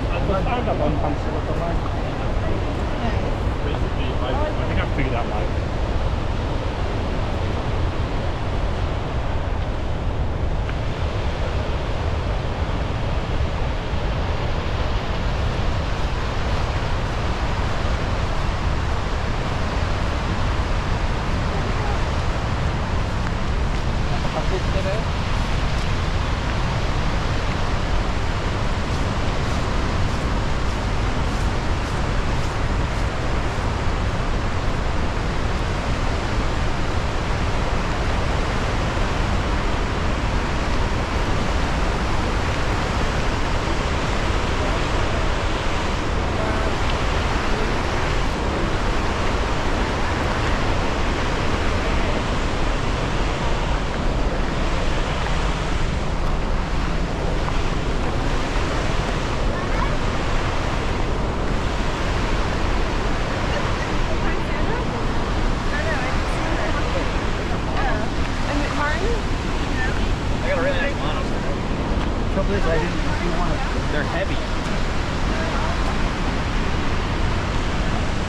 stand up on punch with the line. Basically, I think I've figured out my. They're heavy.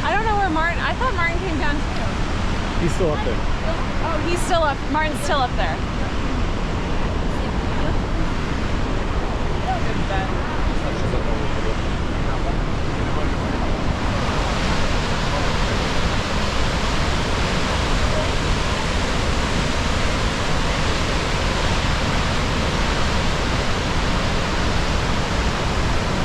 I don't know where Martin, I thought Martin came down too. He's still up there. Oh, he's still up, Martin's still up there.